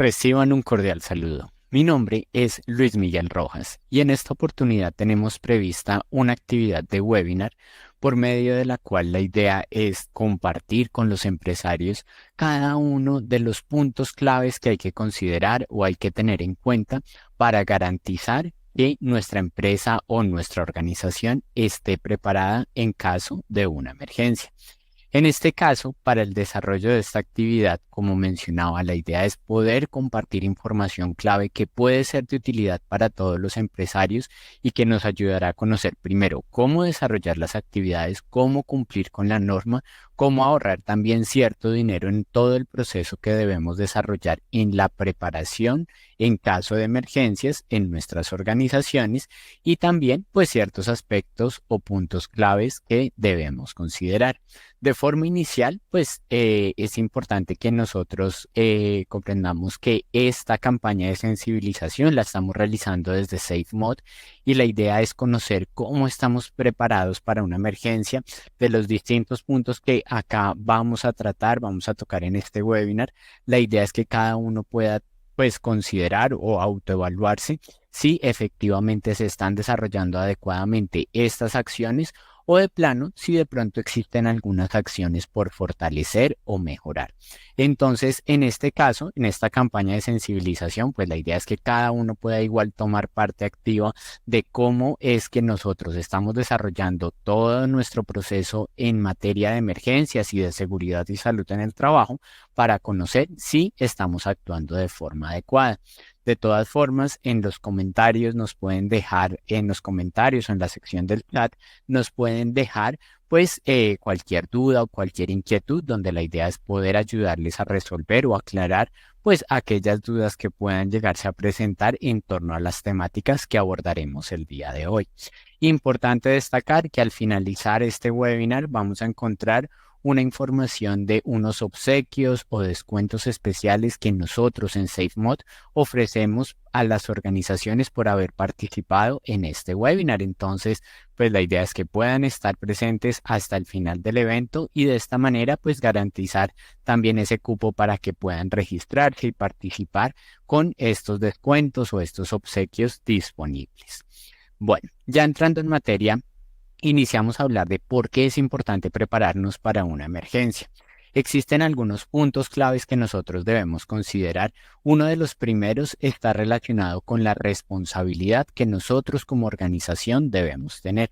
Reciban un cordial saludo. Mi nombre es Luis Miguel Rojas y en esta oportunidad tenemos prevista una actividad de webinar por medio de la cual la idea es compartir con los empresarios cada uno de los puntos claves que hay que considerar o hay que tener en cuenta para garantizar que nuestra empresa o nuestra organización esté preparada en caso de una emergencia. En este caso, para el desarrollo de esta actividad, como mencionaba, la idea es poder compartir información clave que puede ser de utilidad para todos los empresarios y que nos ayudará a conocer primero cómo desarrollar las actividades, cómo cumplir con la norma, cómo ahorrar también cierto dinero en todo el proceso que debemos desarrollar en la preparación en caso de emergencias en nuestras organizaciones y también pues ciertos aspectos o puntos claves que debemos considerar. De forma inicial, pues es importante que nosotros comprendamos que esta campaña de sensibilización la estamos realizando desde SafeMod y la idea es conocer cómo estamos preparados para una emergencia de los distintos puntos que acá vamos a tratar, vamos a tocar en este webinar. La idea es que cada uno pueda pues considerar o autoevaluarse si efectivamente se están desarrollando adecuadamente estas acciones o de plano si de pronto existen algunas acciones por fortalecer o mejorar. Entonces, en este caso, en esta campaña de sensibilización, pues la idea es que cada uno pueda igual tomar parte activa de cómo es que nosotros estamos desarrollando todo nuestro proceso en materia de emergencias y de seguridad y salud en el trabajo para conocer si estamos actuando de forma adecuada. De todas formas, en los comentarios nos pueden dejar, en los comentarios o en la sección del chat, nos pueden dejar pues cualquier duda o cualquier inquietud donde la idea es poder ayudarles a resolver o aclarar pues aquellas dudas que puedan llegarse a presentar en torno a las temáticas que abordaremos el día de hoy. Importante destacar que al finalizar este webinar vamos a encontrar una información de unos obsequios o descuentos especiales que nosotros en SafeMod ofrecemos a las organizaciones por haber participado en este webinar. Entonces, pues la idea es que puedan estar presentes hasta el final del evento y de esta manera pues garantizar también ese cupo para que puedan registrarse y participar con estos descuentos o estos obsequios disponibles. Bueno, ya entrando en materia, iniciamos a hablar de por qué es importante prepararnos para una emergencia. Existen algunos puntos claves que nosotros debemos considerar. Uno de los primeros está relacionado con la responsabilidad que nosotros como organización debemos tener.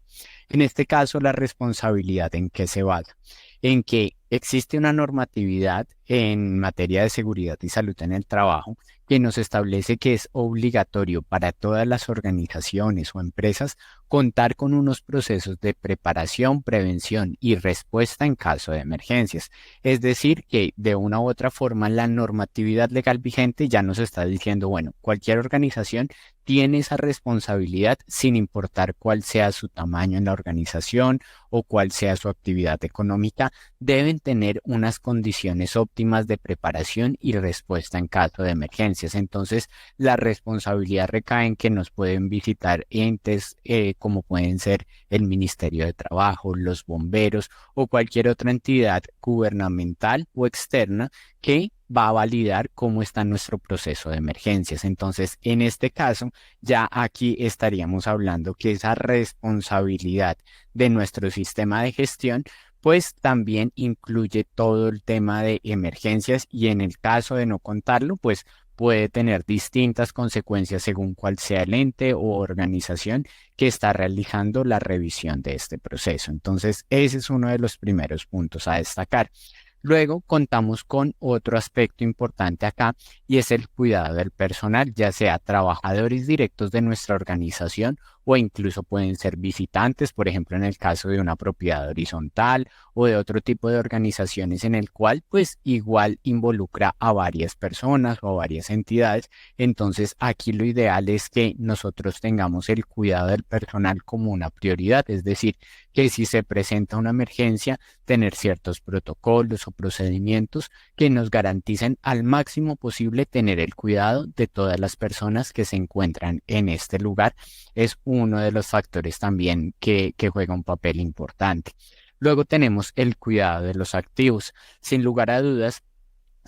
En este caso, la responsabilidad en qué se basa, en que existe una normatividad en materia de seguridad y salud en el trabajo que nos establece que es obligatorio para todas las organizaciones o empresas contar con unos procesos de preparación, prevención y respuesta en caso de emergencias. Es decir, que de una u otra forma la normatividad legal vigente ya nos está diciendo, bueno, cualquier organización tiene esa responsabilidad sin importar cuál sea su tamaño en la organización o cuál sea su actividad económica, deben tener unas condiciones óptimas de preparación y respuesta en caso de emergencias. Entonces, la responsabilidad recae en que nos pueden visitar entes como pueden ser el Ministerio de Trabajo, los bomberos o cualquier otra entidad gubernamental o externa que va a validar cómo está nuestro proceso de emergencias. Entonces, en este caso, ya aquí estaríamos hablando que esa responsabilidad de nuestro sistema de gestión pues también incluye todo el tema de emergencias y en el caso de no contarlo, pues puede tener distintas consecuencias según cuál sea el ente o organización que está realizando la revisión de este proceso. Entonces, ese es uno de los primeros puntos a destacar. Luego contamos con otro aspecto importante acá y es el cuidado del personal, ya sea trabajadores directos de nuestra organización o incluso pueden ser visitantes, por ejemplo, en el caso de una propiedad horizontal o de otro tipo de organizaciones en el cual pues igual involucra a varias personas o a varias entidades. Entonces aquí lo ideal es que nosotros tengamos el cuidado del personal como una prioridad, es decir, que si se presenta una emergencia, tener ciertos protocolos o procedimientos que nos garanticen al máximo posible tener el cuidado de todas las personas que se encuentran en este lugar. Es uno de los factores también que juega un papel importante. Luego tenemos el cuidado de los activos. Sin lugar a dudas,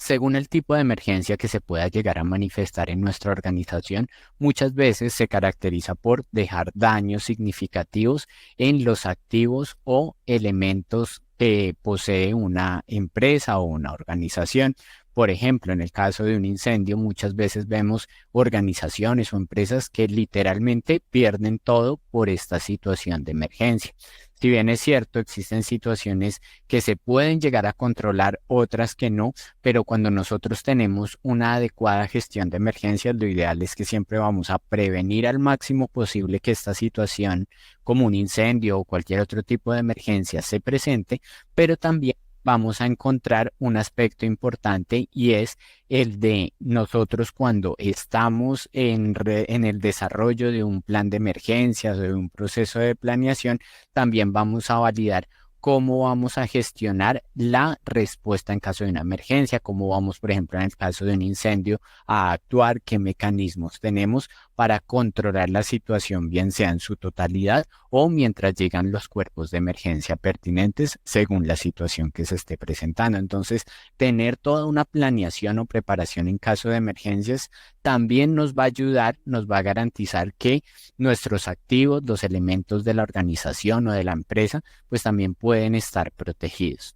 Según el tipo de emergencia que se pueda llegar a manifestar en nuestra organización, muchas veces se caracteriza por dejar daños significativos en los activos o elementos que posee una empresa o una organización. Por ejemplo, en el caso de un incendio, muchas veces vemos organizaciones o empresas que literalmente pierden todo por esta situación de emergencia. Si bien es cierto, existen situaciones que se pueden llegar a controlar, otras que no, pero cuando nosotros tenemos una adecuada gestión de emergencias, lo ideal es que siempre vamos a prevenir al máximo posible que esta situación, como un incendio o cualquier otro tipo de emergencia, se presente, pero también vamos a encontrar un aspecto importante y es el de nosotros cuando estamos en el desarrollo de un plan de emergencias o de un proceso de planeación, también vamos a validar cómo vamos a gestionar la respuesta en caso de una emergencia, cómo vamos, por ejemplo, en el caso de un incendio, a actuar, qué mecanismos tenemos para controlar la situación, bien sea en su totalidad o mientras llegan los cuerpos de emergencia pertinentes según la situación que se esté presentando. Entonces, tener toda una planeación o preparación en caso de emergencias también nos va a ayudar, nos va a garantizar que nuestros activos, los elementos de la organización o de la empresa, pues también pueden estar protegidos.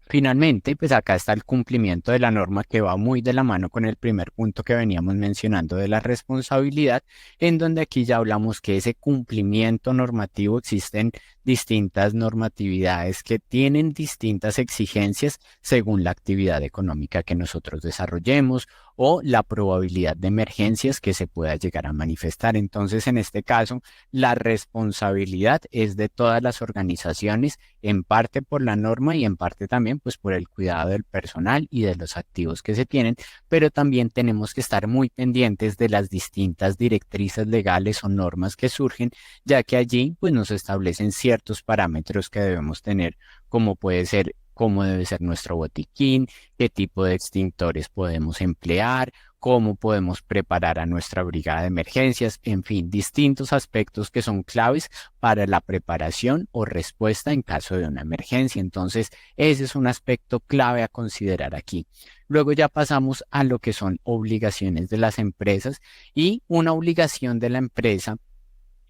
Finalmente, pues acá está el cumplimiento de la norma que va muy de la mano con el primer punto que veníamos mencionando de la responsabilidad, en donde aquí ya hablamos que ese cumplimiento normativo existen distintas normatividades que tienen distintas exigencias según la actividad económica que nosotros desarrollemos o la probabilidad de emergencias que se pueda llegar a manifestar. Entonces, en este caso, la responsabilidad es de todas las organizaciones, en parte por la norma y en parte también pues por el cuidado del personal y de los activos que se tienen, pero también tenemos que estar muy pendientes de las distintas directrices legales o normas que surgen, ya que allí pues nos establecen ciertos parámetros que debemos tener, como puede ser cómo debe ser nuestro botiquín, qué tipo de extintores podemos emplear, cómo podemos preparar a nuestra brigada de emergencias, en fin, distintos aspectos que son claves para la preparación o respuesta en caso de una emergencia. Entonces, ese es un aspecto clave a considerar aquí. Luego ya pasamos a lo que son obligaciones de las empresas y una obligación de la empresa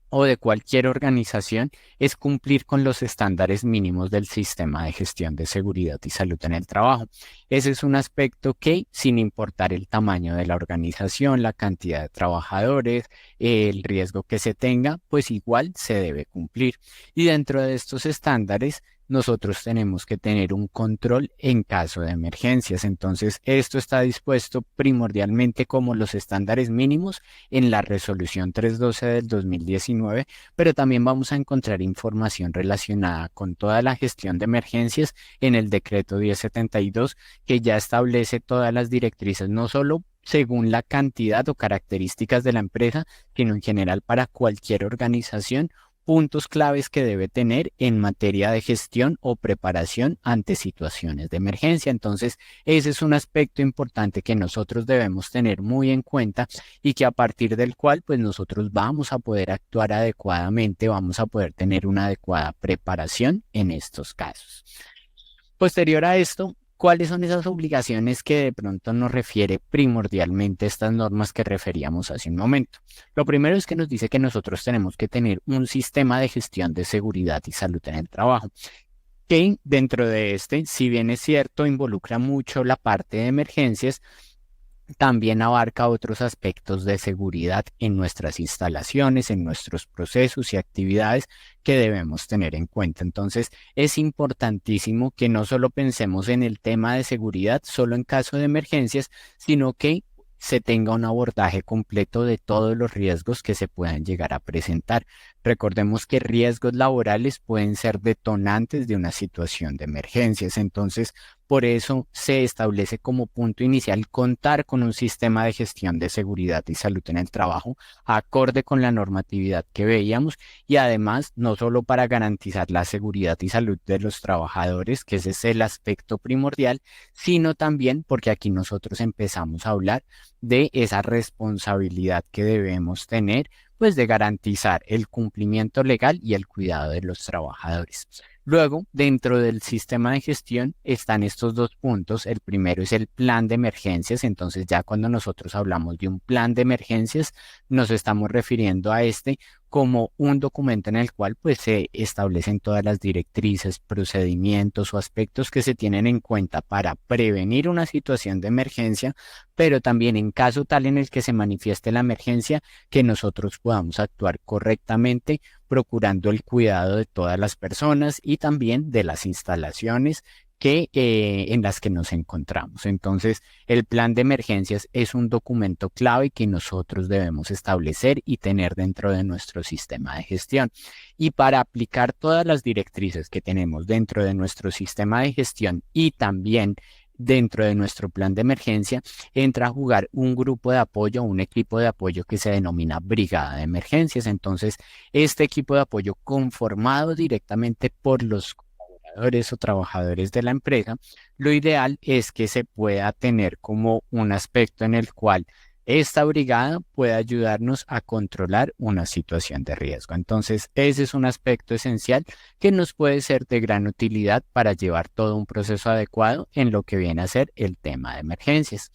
o de cualquier organización es cumplir con los estándares mínimos del sistema de gestión de seguridad y salud en el trabajo. Ese es un aspecto que, sin importar el tamaño de la organización, la cantidad de trabajadores, el riesgo que se tenga, pues igual se debe cumplir. Y dentro de estos estándares, nosotros tenemos que tener un control en caso de emergencias. Entonces, esto está dispuesto primordialmente como los estándares mínimos en la resolución 312 del 2019, pero también vamos a encontrar información relacionada con toda la gestión de emergencias en el decreto 1072, que ya establece todas las directrices, no solo según la cantidad o características de la empresa, sino en general para cualquier organización, puntos claves que debe tener en materia de gestión o preparación ante situaciones de emergencia. Entonces, ese es un aspecto importante que nosotros debemos tener muy en cuenta y que a partir del cual, pues nosotros vamos a poder actuar adecuadamente, vamos a poder tener una adecuada preparación en estos casos. Posterior a esto, ¿cuáles son esas obligaciones que de pronto nos refiere primordialmente estas normas que referíamos hace un momento? Lo primero es que nos dice que nosotros tenemos que tener un sistema de gestión de seguridad y salud en el trabajo, que dentro de este, si bien es cierto, involucra mucho la parte de emergencias, también abarca otros aspectos de seguridad en nuestras instalaciones, en nuestros procesos y actividades que debemos tener en cuenta. Entonces, es importantísimo que no solo pensemos en el tema de seguridad solo en caso de emergencias, sino que se tenga un abordaje completo de todos los riesgos que se puedan llegar a presentar. Recordemos que riesgos laborales pueden ser detonantes de una situación de emergencias. Entonces, por eso se establece como punto inicial contar con un sistema de gestión de seguridad y salud en el trabajo acorde con la normatividad que veíamos y además no solo para garantizar la seguridad y salud de los trabajadores, que ese es el aspecto primordial, sino también porque aquí nosotros empezamos a hablar de esa responsabilidad que debemos tener, pues de garantizar el cumplimiento legal y el cuidado de los trabajadores. Luego, dentro del sistema de gestión están estos dos puntos. El primero es el plan de emergencias. Entonces, ya cuando nosotros hablamos de un plan de emergencias, nos estamos refiriendo a este como un documento en el cual pues se establecen todas las directrices, procedimientos o aspectos que se tienen en cuenta para prevenir una situación de emergencia, pero también en caso tal en el que se manifieste la emergencia, que nosotros podamos actuar correctamente, procurando el cuidado de todas las personas y también de las instalaciones en las que nos encontramos. Entonces, el plan de emergencias es un documento clave que nosotros debemos establecer y tener dentro de nuestro sistema de gestión. Y para aplicar todas las directrices que tenemos dentro de nuestro sistema de gestión y también dentro de nuestro plan de emergencia, entra a jugar un grupo de apoyo, un equipo de apoyo que se denomina Brigada de Emergencias. Entonces, este equipo de apoyo conformado directamente por los colaboradores o trabajadores de la empresa, lo ideal es que se pueda tener como un aspecto en el cual esta brigada puede ayudarnos a controlar una situación de riesgo. Entonces, ese es un aspecto esencial que nos puede ser de gran utilidad para llevar todo un proceso adecuado en lo que viene a ser el tema de emergencias.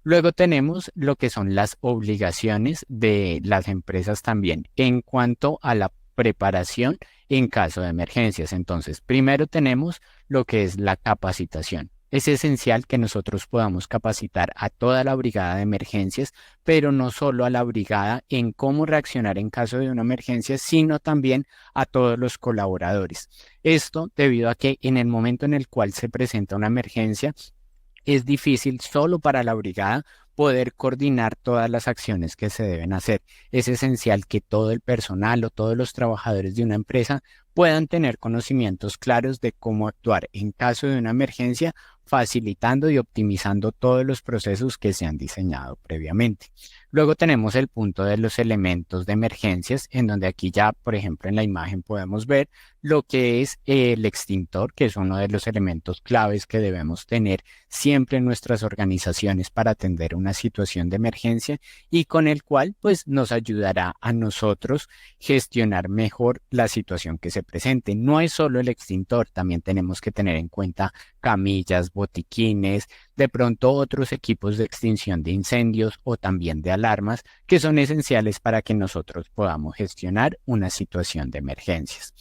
Luego tenemos lo que son las obligaciones de las empresas también en cuanto a la preparación en caso de emergencias. Entonces, primero tenemos lo que es la capacitación. Es esencial que nosotros podamos capacitar a toda la brigada de emergencias, pero no solo a la brigada en cómo reaccionar en caso de una emergencia, sino también a todos los colaboradores. Esto debido a que en el momento en el cual se presenta una emergencia, es difícil solo para la brigada poder coordinar todas las acciones que se deben hacer. Es esencial que todo el personal o todos los trabajadores de una empresa puedan tener conocimientos claros de cómo actuar en caso de una emergencia, facilitando y optimizando todos los procesos que se han diseñado previamente. Luego tenemos el punto de los elementos de emergencias, en donde aquí ya, por ejemplo, en la imagen podemos ver lo que es el extintor, que es uno de los elementos claves que debemos tener siempre en nuestras organizaciones para atender una situación de emergencia y con el cual pues nos ayudará a nosotros gestionar mejor la situación que se presente. No es solo el extintor, también tenemos que tener en cuenta camillas, botiquines, de pronto otros equipos de extinción de incendios o también de alarmas que son esenciales para que nosotros podamos gestionar una situación de emergencias.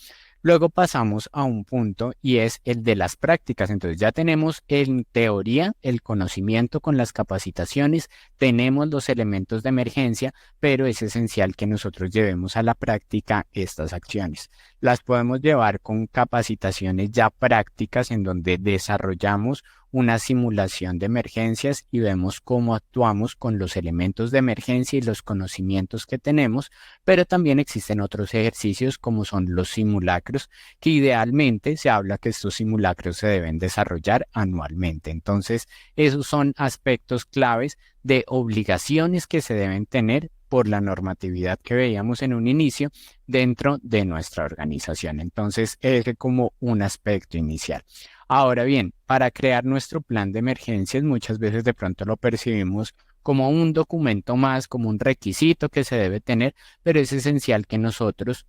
Luego pasamos a un punto y es el de las prácticas. Entonces ya tenemos en teoría el conocimiento con las capacitaciones, tenemos los elementos de emergencia, pero es esencial que nosotros llevemos a la práctica estas acciones. Las podemos llevar con capacitaciones ya prácticas en donde desarrollamos una simulación de emergencias y vemos cómo actuamos con los elementos de emergencia y los conocimientos que tenemos, pero también existen otros ejercicios como son los simulacros, que idealmente se habla que estos simulacros se deben desarrollar anualmente. Entonces, esos son aspectos claves de obligaciones que se deben tener por la normatividad que veíamos en un inicio dentro de nuestra organización. Entonces, es como un aspecto inicial. Ahora bien, para crear nuestro plan de emergencias, muchas veces de pronto lo percibimos como un documento más, como un requisito que se debe tener, pero es esencial que nosotros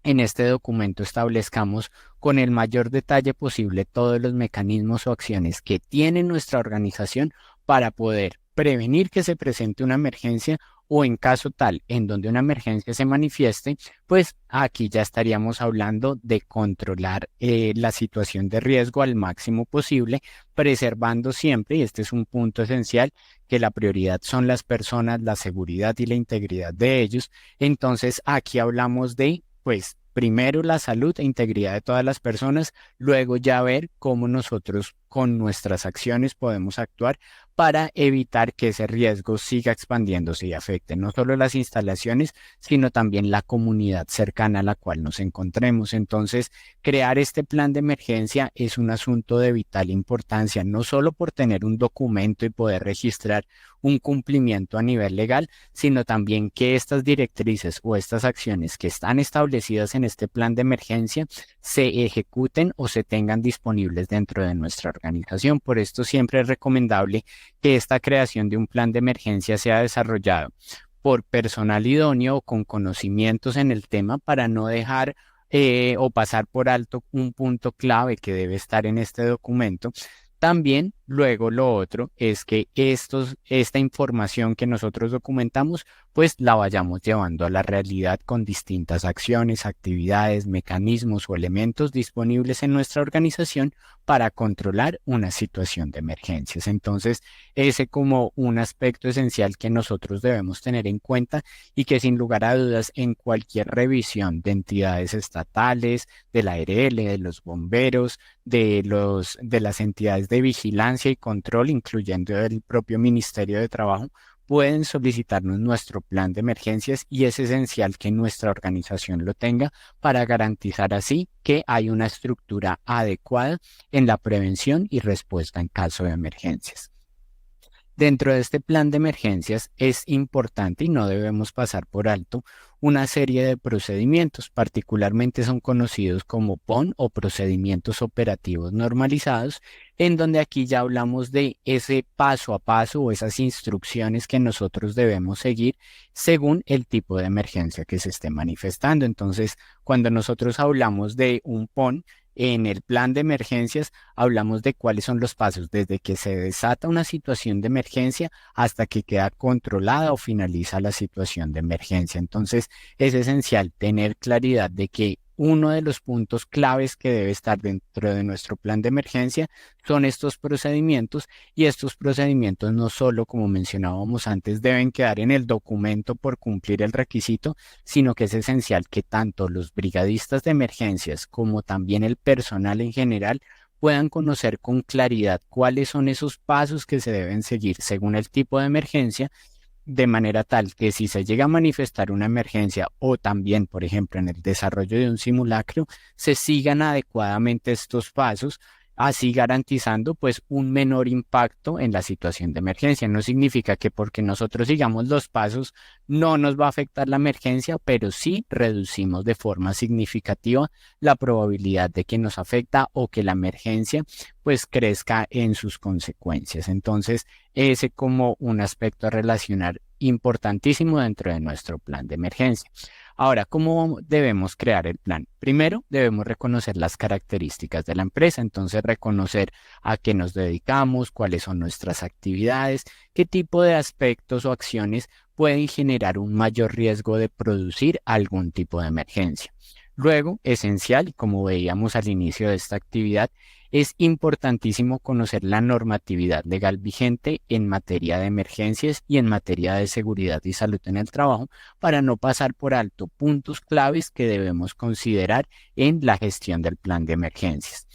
en este documento establezcamos con el mayor detalle posible todos los mecanismos o acciones que tiene nuestra organización para poder prevenir que se presente una emergencia o en caso tal en donde una emergencia se manifieste, pues aquí ya estaríamos hablando de controlar la situación de riesgo al máximo posible, preservando siempre, y este es un punto esencial, que la prioridad son las personas, la seguridad y la integridad de ellos. Entonces aquí hablamos de, pues, primero la salud e integridad de todas las personas, luego ya ver cómo nosotros con nuestras acciones podemos actuar para evitar que ese riesgo siga expandiéndose y afecte no solo las instalaciones, sino también la comunidad cercana a la cual nos encontremos. Entonces, crear este plan de emergencia es un asunto de vital importancia, no solo por tener un documento y poder registrar un cumplimiento a nivel legal, sino también que estas directrices o estas acciones que están establecidas en este plan de emergencia se ejecuten o se tengan disponibles dentro de nuestra organización. Por esto siempre es recomendable que esta creación de un plan de emergencia sea desarrollado por personal idóneo o con conocimientos en el tema para no dejar o pasar por alto un punto clave que debe estar en este documento. También, luego lo otro es que esta información que nosotros documentamos, pues la vayamos llevando a la realidad con distintas acciones, actividades, mecanismos o elementos disponibles en nuestra organización para controlar una situación de emergencias. Entonces, ese como un aspecto esencial que nosotros debemos tener en cuenta y que sin lugar a dudas en cualquier revisión de entidades estatales, de la ARL, de los bomberos, de las entidades de vigilancia y control, incluyendo el propio Ministerio de Trabajo, pueden solicitarnos nuestro plan de emergencias y es esencial que nuestra organización lo tenga para garantizar así que hay una estructura adecuada en la prevención y respuesta en caso de emergencias. Dentro de este plan de emergencias es importante y no debemos pasar por alto una serie de procedimientos, particularmente son conocidos como PON o procedimientos operativos normalizados, en donde aquí ya hablamos de ese paso a paso o esas instrucciones que nosotros debemos seguir según el tipo de emergencia que se esté manifestando. Entonces, cuando nosotros hablamos de un PON, en el plan de emergencias hablamos de cuáles son los pasos desde que se desata una situación de emergencia hasta que queda controlada o finaliza la situación de emergencia. Entonces, es esencial tener claridad de que uno de los puntos claves que debe estar dentro de nuestro plan de emergencia son estos procedimientos y estos procedimientos no solo, como mencionábamos antes, deben quedar en el documento por cumplir el requisito, sino que es esencial que tanto los brigadistas de emergencias como también el personal en general puedan conocer con claridad cuáles son esos pasos que se deben seguir según el tipo de emergencia, de manera tal que si se llega a manifestar una emergencia o también, por ejemplo, en el desarrollo de un simulacro, se sigan adecuadamente estos pasos, así garantizando pues un menor impacto en la situación de emergencia. No significa que porque nosotros sigamos los pasos no nos va a afectar la emergencia, pero sí reducimos de forma significativa la probabilidad de que nos afecta o que la emergencia pues crezca en sus consecuencias. Entonces, ese como un aspecto a relacionar importantísimo dentro de nuestro plan de emergencia. Ahora, ¿cómo debemos crear el plan? Primero, debemos reconocer las características de la empresa, entonces reconocer a qué nos dedicamos, cuáles son nuestras actividades, qué tipo de aspectos o acciones pueden generar un mayor riesgo de producir algún tipo de emergencia. Luego, esencial, como veíamos al inicio de esta actividad, es importantísimo conocer la normatividad legal vigente en materia de emergencias y en materia de seguridad y salud en el trabajo para no pasar por alto puntos claves que debemos considerar en la gestión del plan de emergencias.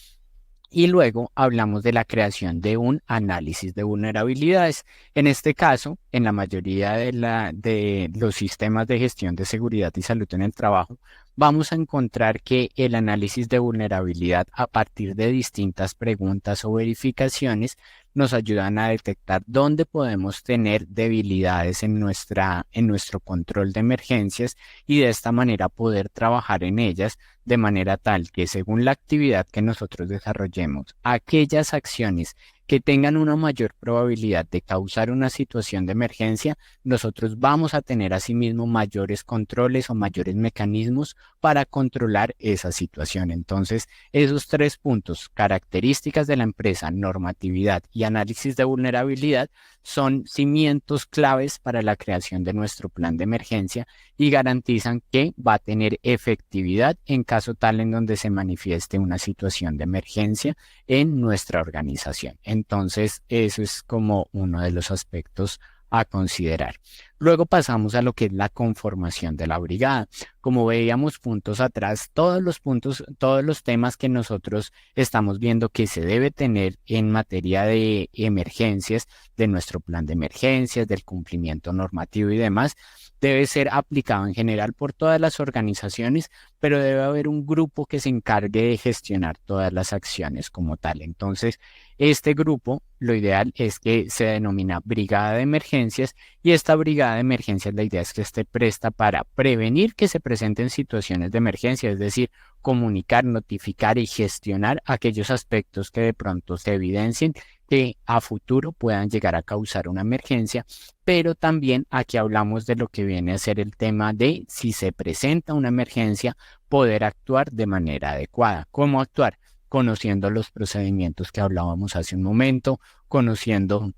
Y luego hablamos de la creación de un análisis de vulnerabilidades. En este caso, en la mayoría de los sistemas de gestión de seguridad y salud en el trabajo, vamos a encontrar que el análisis de vulnerabilidad a partir de distintas preguntas o verificaciones nos ayudan a detectar dónde podemos tener debilidades en nuestro control de emergencias y de esta manera poder trabajar en ellas de manera tal que según la actividad que nosotros desarrollemos, aquellas acciones que tengan una mayor probabilidad de causar una situación de emergencia, nosotros vamos a tener asimismo mayores controles o mayores mecanismos para controlar esa situación. Entonces, esos tres puntos, características de la empresa, normatividad y análisis de vulnerabilidad, son cimientos claves para la creación de nuestro plan de emergencia y garantizan que va a tener efectividad en caso tal en donde se manifieste una situación de emergencia en nuestra organización. Entonces, eso es como uno de los aspectos a considerar. Luego pasamos a lo que es la conformación de la brigada. Como veíamos puntos atrás, todos los temas que nosotros estamos viendo que se debe tener en materia de emergencias, de nuestro plan de emergencias, del cumplimiento normativo y demás, debe ser aplicado en general por todas las organizaciones, pero debe haber un grupo que se encargue de gestionar todas las acciones como tal. Entonces, este grupo, lo ideal es que se denomina brigada de emergencias y esta brigada de emergencias, la idea es que esté presta para prevenir que se presenten situaciones de emergencia, es decir, comunicar, notificar y gestionar aquellos aspectos que de pronto se evidencien que a futuro puedan llegar a causar una emergencia, pero también aquí hablamos de lo que viene a ser el tema de si se presenta una emergencia, poder actuar de manera adecuada. ¿Cómo actuar? Conociendo los procedimientos que hablábamos hace un momento, conociendo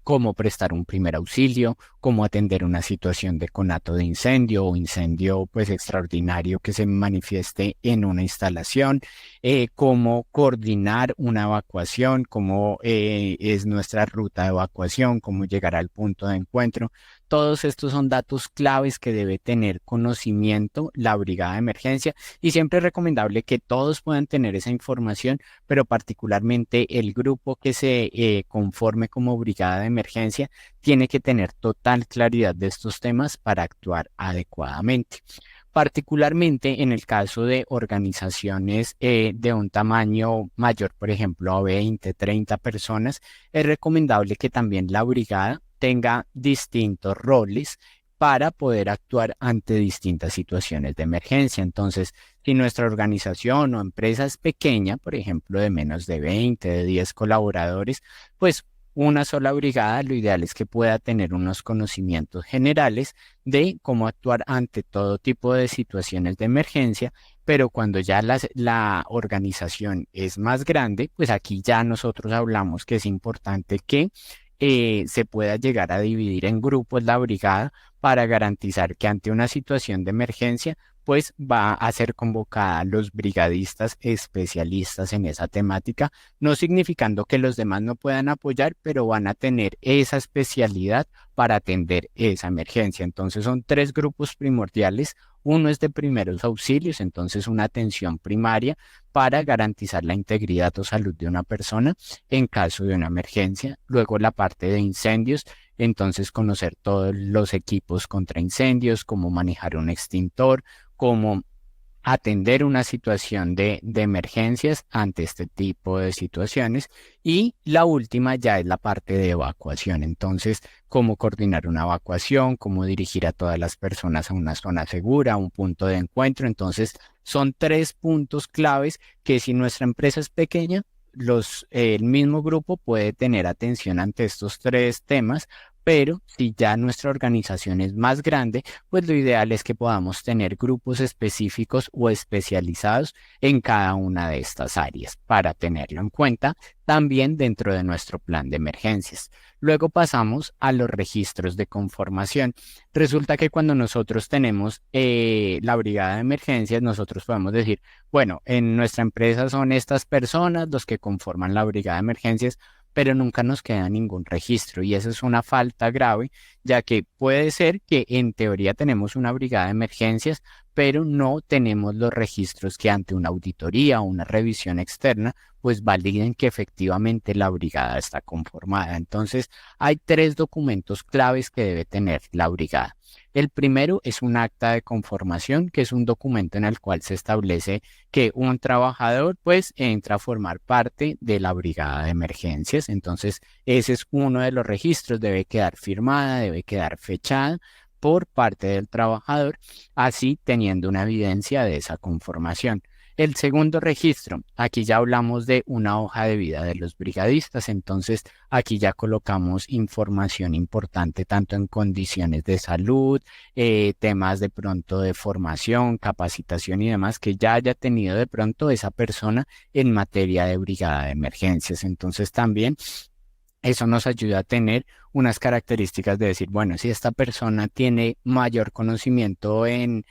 cómo prestar un primer auxilio, cómo atender una situación de conato de incendio o incendio pues extraordinario que se manifieste en una instalación, cómo coordinar una evacuación, cómo es nuestra ruta de evacuación, cómo llegar al punto de encuentro. Todos estos son datos claves que debe tener conocimiento la brigada de emergencia y siempre es recomendable que todos puedan tener esa información, pero particularmente el grupo que se conforme como brigada de emergencia tiene que tener total claridad de estos temas para actuar adecuadamente. Particularmente en el caso de organizaciones de un tamaño mayor, por ejemplo, a 20, 30 personas, es recomendable que también la brigada tenga distintos roles para poder actuar ante distintas situaciones de emergencia. Entonces, si nuestra organización o empresa es pequeña, por ejemplo, de menos de 20, de 10 colaboradores, pues una sola brigada, lo ideal es que pueda tener unos conocimientos generales de cómo actuar ante todo tipo de situaciones de emergencia, pero cuando ya la organización es más grande, pues aquí ya nosotros hablamos que es importante que se pueda llegar a dividir en grupos la brigada para garantizar que ante una situación de emergencia, pues va a ser convocada a los brigadistas especialistas en esa temática, no significando que los demás no puedan apoyar, pero van a tener esa especialidad para atender esa emergencia. Entonces son tres grupos primordiales. Uno es de primeros auxilios, entonces una atención primaria para garantizar la integridad o salud de una persona en caso de una emergencia. Luego la parte de incendios, entonces conocer todos los equipos contra incendios, cómo manejar un extintor, cómo atender una situación de emergencias ante este tipo de situaciones. Y la última ya es la parte de evacuación. Entonces, cómo coordinar una evacuación, cómo dirigir a todas las personas a una zona segura, a un punto de encuentro. Entonces, son tres puntos claves que si nuestra empresa es pequeña, el mismo grupo puede tener atención ante estos tres temas, pero si ya nuestra organización es más grande, pues lo ideal es que podamos tener grupos específicos o especializados en cada una de estas áreas para tenerlo en cuenta también dentro de nuestro plan de emergencias. Luego pasamos a los registros de conformación. Resulta que cuando nosotros tenemos la brigada de emergencias, nosotros podemos decir, bueno, en nuestra empresa son estas personas los que conforman la brigada de emergencias, pero nunca nos queda ningún registro y eso es una falta grave, ya que puede ser que en teoría tenemos una brigada de emergencias, pero no tenemos los registros que ante una auditoría o una revisión externa, pues validen que efectivamente la brigada está conformada. Entonces, hay tres documentos claves que debe tener la brigada. El primero es un acta de conformación, que es un documento en el cual se establece que un trabajador pues entra a formar parte de la brigada de emergencias. Entonces, ese es uno de los registros, debe quedar firmada, debe quedar fechada por parte del trabajador, así teniendo una evidencia de esa conformación. El segundo registro, aquí ya hablamos de una hoja de vida de los brigadistas, entonces aquí ya colocamos información importante tanto en condiciones de salud, temas de pronto de formación, capacitación y demás que ya haya tenido de pronto esa persona en materia de brigada de emergencias. Entonces también eso nos ayuda a tener unas características de decir, bueno, si esta persona tiene mayor conocimiento en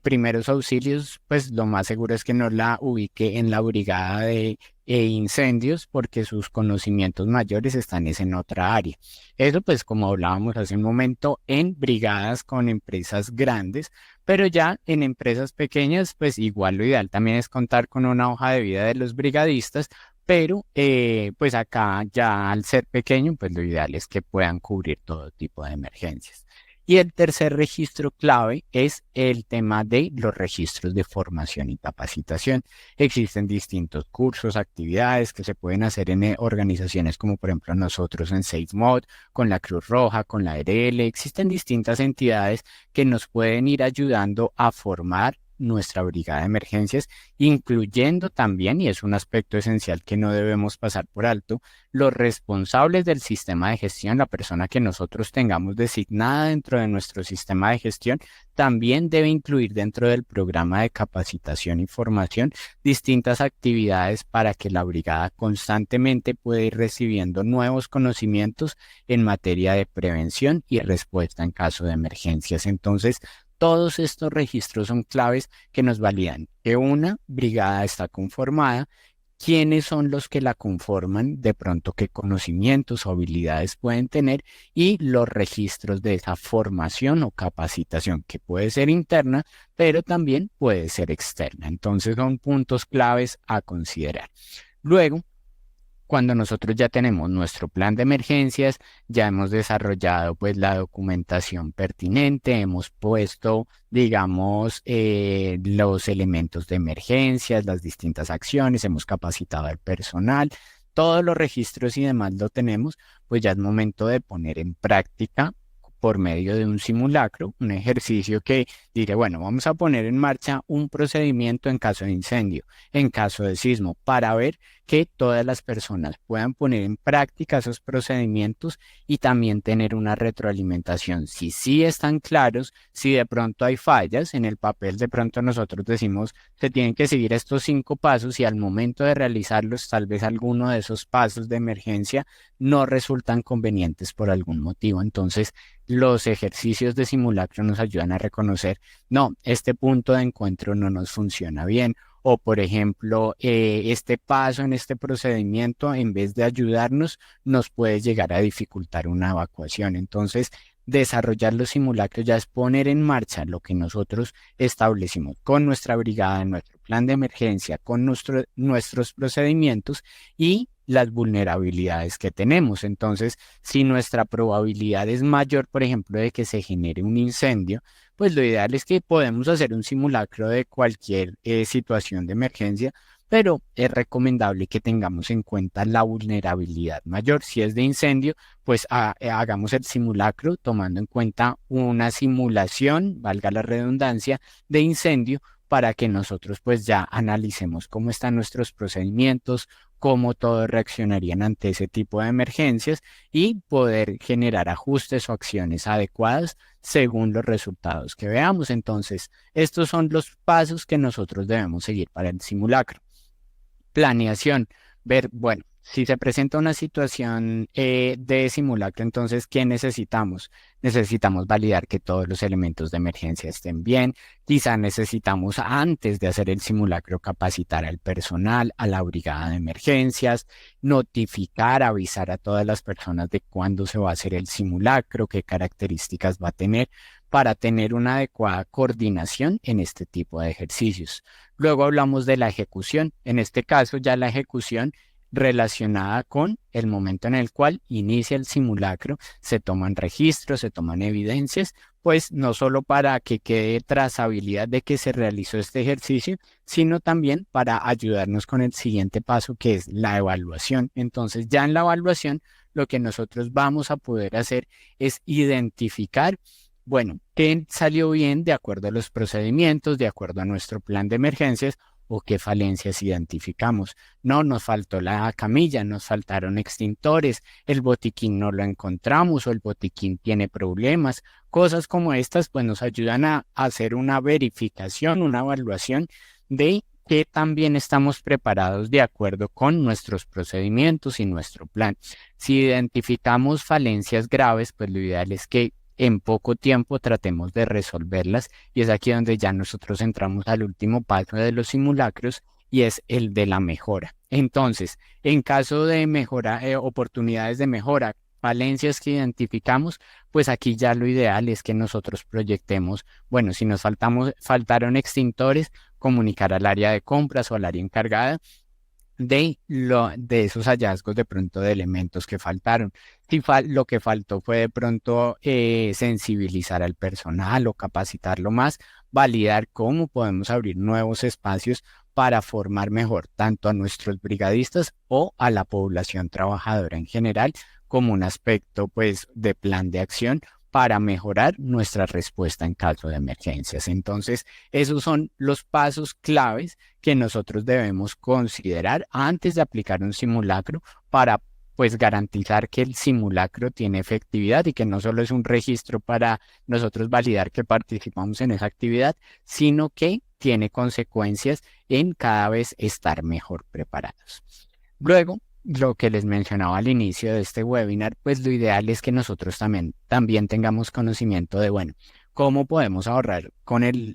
primeros auxilios, pues lo más seguro es que no la ubique en la brigada de incendios porque sus conocimientos mayores están es en otra área. Eso pues como hablábamos hace un momento en brigadas con empresas grandes, pero ya en empresas pequeñas pues igual lo ideal también es contar con una hoja de vida de los brigadistas, pero pues acá ya al ser pequeño, pues lo ideal es que puedan cubrir todo tipo de emergencias. Y el tercer registro clave es el tema de los registros de formación y capacitación. Existen distintos cursos, actividades que se pueden hacer en organizaciones como por ejemplo nosotros en SafeMod, con la Cruz Roja, con la ARL. Existen distintas entidades que nos pueden ir ayudando a formar nuestra brigada de emergencias, incluyendo también, y es un aspecto esencial que no debemos pasar por alto, los responsables del sistema de gestión, la persona que nosotros tengamos designada dentro de nuestro sistema de gestión, también debe incluir dentro del programa de capacitación y formación distintas actividades para que la brigada constantemente pueda ir recibiendo nuevos conocimientos en materia de prevención y respuesta en caso de emergencias. Entonces, todos estos registros son claves que nos validan que una brigada está conformada, quiénes son los que la conforman, de pronto qué conocimientos o habilidades pueden tener y los registros de esa formación o capacitación que puede ser interna, pero también puede ser externa. Entonces son puntos claves a considerar. Luego, cuando nosotros ya tenemos nuestro plan de emergencias, ya hemos desarrollado pues la documentación pertinente, hemos puesto, digamos, los elementos de emergencias, las distintas acciones, hemos capacitado al personal, todos los registros y demás lo tenemos, pues ya es momento de poner en práctica por medio de un simulacro, un ejercicio que diré, bueno, vamos a poner en marcha un procedimiento en caso de incendio, en caso de sismo, para ver que todas las personas puedan poner en práctica esos procedimientos y también tener una retroalimentación. Si sí están claros, si de pronto hay fallas, en el papel de pronto nosotros decimos se tienen que seguir estos 5 pasos y al momento de realizarlos, tal vez alguno de esos pasos de emergencia no resultan convenientes por algún motivo. Entonces, los ejercicios de simulacro nos ayudan a reconocer, no, este punto de encuentro no nos funciona bien o por ejemplo, este paso en este procedimiento, en vez de ayudarnos, nos puede llegar a dificultar una evacuación. Entonces, desarrollar los simulacros ya es poner en marcha lo que nosotros establecimos con nuestra brigada, nuestro plan de emergencia, con nuestros procedimientos y las vulnerabilidades que tenemos. Entonces, si nuestra probabilidad es mayor, por ejemplo, de que se genere un incendio, pues lo ideal es que podemos hacer un simulacro de cualquier situación de emergencia, pero es recomendable que tengamos en cuenta la vulnerabilidad mayor. Si es de incendio, pues hagamos el simulacro tomando en cuenta una simulación, valga la redundancia, de incendio para que nosotros pues ya analicemos cómo están nuestros procedimientos, cómo todos reaccionarían ante ese tipo de emergencias y poder generar ajustes o acciones adecuadas según los resultados que veamos. Entonces, estos son los pasos que nosotros debemos seguir para el simulacro. Planeación, ver, bueno, si se presenta una situación de simulacro, entonces, ¿qué necesitamos? Necesitamos validar que todos los elementos de emergencia estén bien. Quizá necesitamos, antes de hacer el simulacro, capacitar al personal, a la brigada de emergencias, notificar, avisar a todas las personas de cuándo se va a hacer el simulacro, qué características va a tener, para tener una adecuada coordinación en este tipo de ejercicios. Luego hablamos de la ejecución. En este caso, ya la ejecución relacionada con el momento en el cual inicia el simulacro, se toman registros, se toman evidencias, pues no solo para que quede trazabilidad de que se realizó este ejercicio, sino también para ayudarnos con el siguiente paso, que es la evaluación. Entonces, ya en la evaluación, lo que nosotros vamos a poder hacer es identificar, bueno, qué salió bien de acuerdo a los procedimientos, de acuerdo a nuestro plan de emergencias o qué falencias identificamos. No, nos faltó la camilla, nos faltaron extintores, el botiquín no lo encontramos o el botiquín tiene problemas. Cosas como estas pues nos ayudan a hacer una verificación, una evaluación de qué también estamos preparados de acuerdo con nuestros procedimientos y nuestro plan. Si identificamos falencias graves, pues lo ideal es que en poco tiempo tratemos de resolverlas y es aquí donde ya nosotros entramos al último paso de los simulacros y es el de la mejora. Entonces, en caso de mejora, oportunidades de mejora, falencias que identificamos, pues aquí ya lo ideal es que nosotros proyectemos, bueno, si nos faltaron extintores, comunicar al área de compras o al área encargada de esos hallazgos de pronto de elementos que faltaron. Si lo que faltó fue de pronto sensibilizar al personal o capacitarlo más, validar cómo podemos abrir nuevos espacios para formar mejor tanto a nuestros brigadistas o a la población trabajadora en general como un aspecto pues de plan de acción para mejorar nuestra respuesta en caso de emergencias. Entonces, esos son los pasos claves que nosotros debemos considerar antes de aplicar un simulacro para pues garantizar que el simulacro tiene efectividad y que no solo es un registro para nosotros validar que participamos en esa actividad, sino que tiene consecuencias en cada vez estar mejor preparados. Luego, lo que les mencionaba al inicio de este webinar, pues lo ideal es que nosotros también tengamos conocimiento de, bueno, cómo podemos ahorrar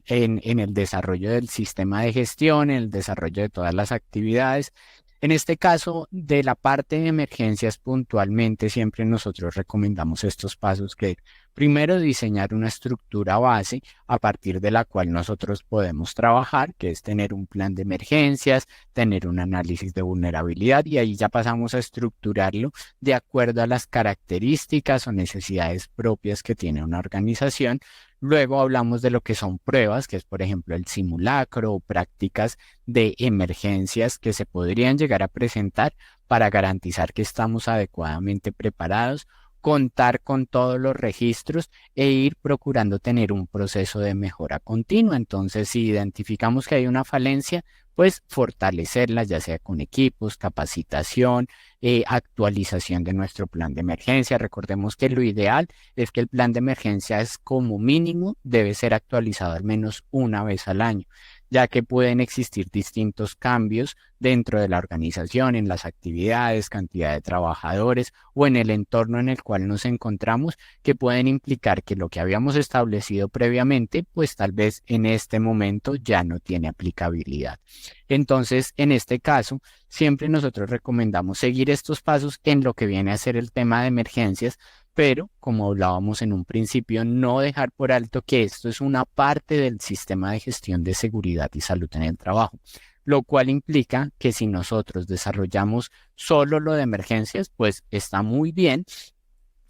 en el desarrollo del sistema de gestión, en el desarrollo de todas las actividades. En este caso, de la parte de emergencias puntualmente, siempre nosotros recomendamos estos pasos que primero diseñar una estructura base a partir de la cual nosotros podemos trabajar, que es tener un plan de emergencias, tener un análisis de vulnerabilidad y ahí ya pasamos a estructurarlo de acuerdo a las características o necesidades propias que tiene una organización. Luego hablamos de lo que son pruebas, que es por ejemplo el simulacro o prácticas de emergencias que se podrían llegar a presentar para garantizar que estamos adecuadamente preparados, contar con todos los registros e ir procurando tener un proceso de mejora continua. Entonces, si identificamos que hay una falencia, pues fortalecerla, ya sea con equipos, capacitación, actualización de nuestro plan de emergencia. Recordemos que lo ideal es que el plan de emergencia es como mínimo, debe ser actualizado al menos una vez al año, ya que pueden existir distintos cambios dentro de la organización, en las actividades, cantidad de trabajadores o en el entorno en el cual nos encontramos, que pueden implicar que lo que habíamos establecido previamente, pues tal vez en este momento ya no tiene aplicabilidad. Entonces, en este caso, siempre nosotros recomendamos seguir estos pasos en lo que viene a ser el tema de emergencias, pero como hablábamos en un principio, no dejar por alto que esto es una parte del sistema de gestión de seguridad y salud en el trabajo, lo cual implica que si nosotros desarrollamos solo lo de emergencias, pues está muy bien,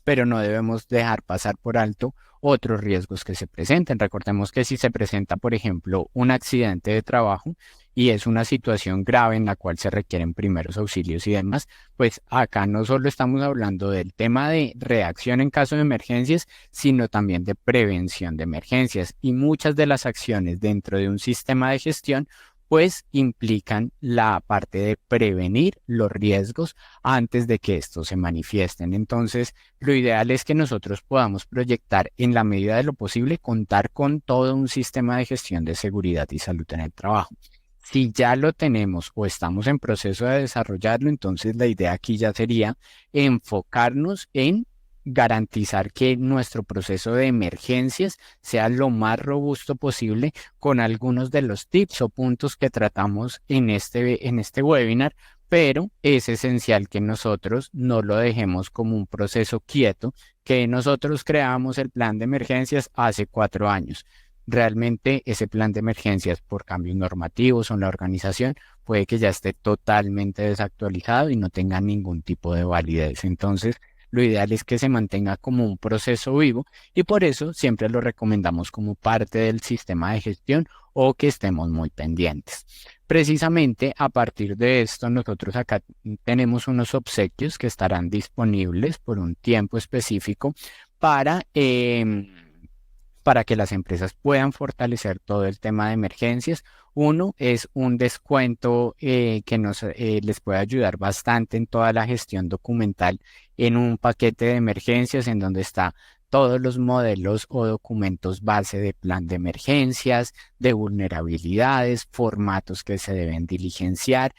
pero no debemos dejar pasar por alto otros riesgos que se presenten. Recordemos que si se presenta, por ejemplo, un accidente de trabajo y es una situación grave en la cual se requieren primeros auxilios y demás, pues acá no solo estamos hablando del tema de reacción en caso de emergencias, sino también de prevención de emergencias. Y muchas de las acciones dentro de un sistema de gestión pues implican la parte de prevenir los riesgos antes de que estos se manifiesten. Entonces, lo ideal es que nosotros podamos proyectar en la medida de lo posible contar con todo un sistema de gestión de seguridad y salud en el trabajo. Si ya lo tenemos o estamos en proceso de desarrollarlo, entonces la idea aquí ya sería enfocarnos en garantizar que nuestro proceso de emergencias sea lo más robusto posible con algunos de los tips o puntos que tratamos en este webinar, pero es esencial que nosotros no lo dejemos como un proceso quieto, que nosotros creamos el plan de emergencias hace 4 años. Realmente ese plan de emergencias por cambios normativos o en la organización puede que ya esté totalmente desactualizado y no tenga ningún tipo de validez. Entonces, lo ideal es que se mantenga como un proceso vivo y por eso siempre lo recomendamos como parte del sistema de gestión o que estemos muy pendientes. Precisamente a partir de esto, nosotros acá tenemos unos obsequios que estarán disponibles por un tiempo específico para que las empresas puedan fortalecer todo el tema de emergencias. Uno es un descuento que les puede ayudar bastante en toda la gestión documental en un paquete de emergencias en donde está todos los modelos o documentos base de plan de emergencias, de vulnerabilidades, formatos que se deben diligenciar,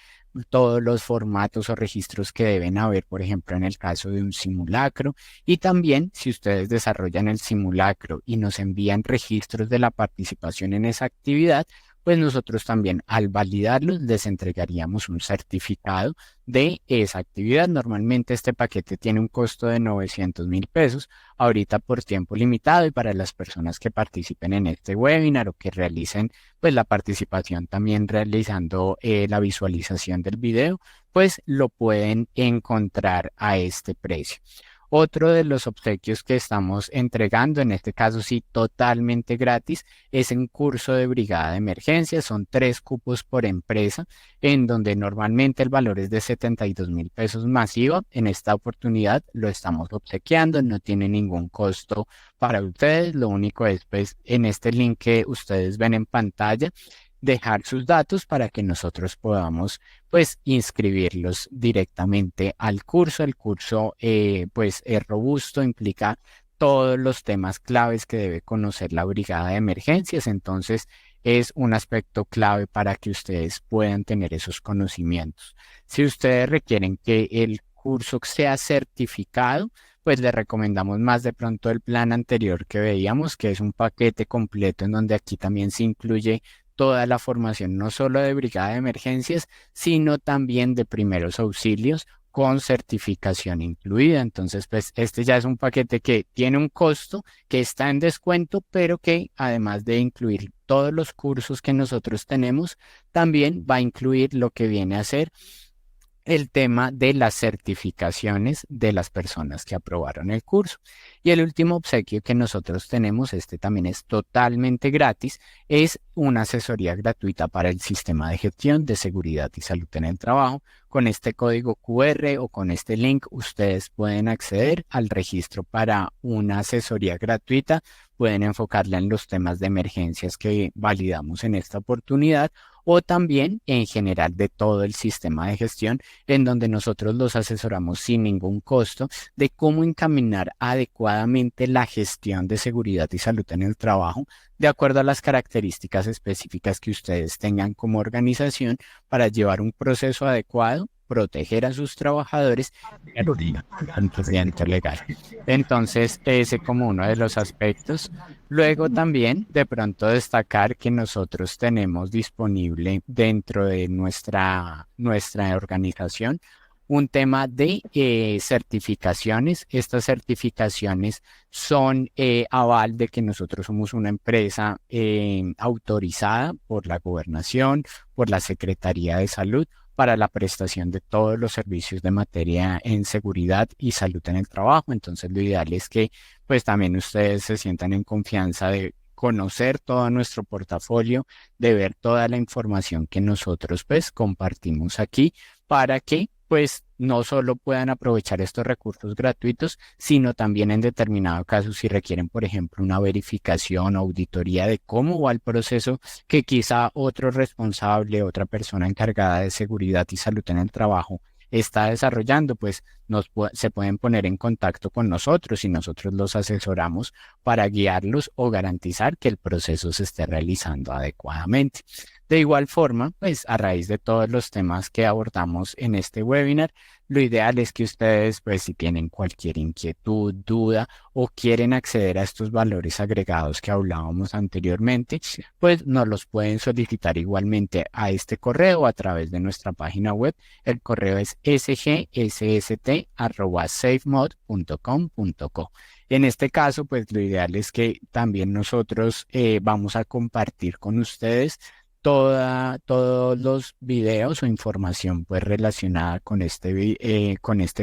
todos los formatos o registros que deben haber, por ejemplo, en el caso de un simulacro. Y también, si ustedes desarrollan el simulacro y nos envían registros de la participación en esa actividad, pues nosotros también al validarlos les entregaríamos un certificado de esa actividad. Normalmente este paquete tiene un costo de 900.000 pesos, ahorita por tiempo limitado y para las personas que participen en este webinar o que realicen pues la participación también realizando la visualización del video, pues lo pueden encontrar a este precio. Otro de los obsequios que estamos entregando, en este caso sí totalmente gratis, es un curso de brigada de emergencia. Son 3 cupos por empresa, en donde normalmente el valor es de 72.000 pesos masiva. En esta oportunidad lo estamos obsequiando, no tiene ningún costo para ustedes. Lo único es, pues, en este link que ustedes ven en pantalla, dejar sus datos para que nosotros podamos, pues, inscribirlos directamente al curso. El curso, pues, es robusto, implica todos los temas claves que debe conocer la brigada de emergencias. Entonces, es un aspecto clave para que ustedes puedan tener esos conocimientos. Si ustedes requieren que el curso sea certificado, pues les recomendamos más de pronto el plan anterior que veíamos, que es un paquete completo en donde aquí también se incluye toda la formación, no solo de brigada de emergencias, sino también de primeros auxilios con certificación incluida. Entonces, pues este ya es un paquete que tiene un costo, que está en descuento, pero que además de incluir todos los cursos que nosotros tenemos, también va a incluir lo que viene a ser el tema de las certificaciones de las personas que aprobaron el curso. Y el último obsequio que nosotros tenemos, este también es totalmente gratis, es una asesoría gratuita para el sistema de gestión de seguridad y salud en el trabajo. Con este código QR o con este link, ustedes pueden acceder al registro para una asesoría gratuita. Pueden enfocarla en los temas de emergencias que validamos en esta oportunidad, o también en general de todo el sistema de gestión, en donde nosotros los asesoramos sin ningún costo de cómo encaminar adecuadamente la gestión de seguridad y salud en el trabajo, de acuerdo a las características específicas que ustedes tengan como organización, para llevar un proceso adecuado, proteger a sus trabajadores y cumplimiento legal. Entonces, ese como uno de los aspectos. Luego también de pronto destacar que nosotros tenemos disponible dentro de nuestra organización un tema de certificaciones. Estas certificaciones son aval de que nosotros somos una empresa autorizada por la gobernación, por la Secretaría de Salud, para la prestación de todos los servicios de materia en seguridad y salud en el trabajo. Entonces, lo ideal es que pues también ustedes se sientan en confianza de conocer todo nuestro portafolio, de ver toda la información que nosotros pues compartimos aquí, para que pues no solo puedan aprovechar estos recursos gratuitos, sino también en determinado caso, si requieren, por ejemplo, una verificación o auditoría de cómo va el proceso que quizá otro responsable, otra persona encargada de seguridad y salud en el trabajo está desarrollando, pues se pueden poner en contacto con nosotros y nosotros los asesoramos para guiarlos o garantizar que el proceso se esté realizando adecuadamente. De igual forma, pues a raíz de todos los temas que abordamos en este webinar, lo ideal es que ustedes, pues si tienen cualquier inquietud, duda o quieren acceder a estos valores agregados que hablábamos anteriormente, pues nos los pueden solicitar igualmente a este correo a través de nuestra página web. El correo es sgSST@safemod.com.co. En este caso, pues lo ideal es que también nosotros vamos a compartir con ustedes todos los videos o información pues relacionada con este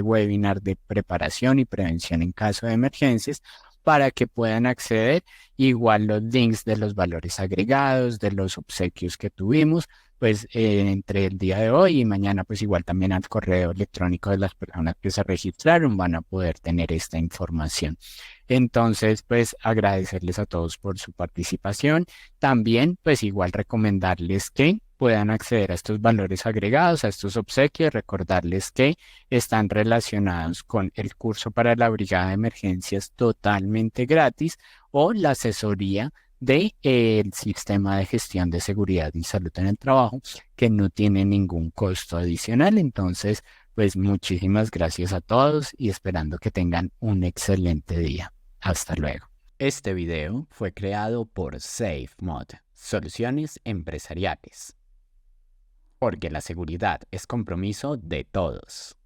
webinar de preparación y prevención en caso de emergencias, para que puedan acceder. Igual los links de los valores agregados, de los obsequios que tuvimos, pues entre el día de hoy y mañana, pues igual también al correo electrónico de las personas que se registraron van a poder tener esta información. Entonces, pues agradecerles a todos por su participación. También, pues igual recomendarles que puedan acceder a estos valores agregados, a estos obsequios, recordarles que están relacionados con el curso para la brigada de emergencias totalmente gratis, o la asesoría del sistema de gestión de seguridad y salud en el trabajo, que no tiene ningún costo adicional. Entonces, pues muchísimas gracias a todos y esperando que tengan un excelente día. Hasta luego. Este video fue creado por SafeMod, Soluciones Empresariales, porque la seguridad es compromiso de todos.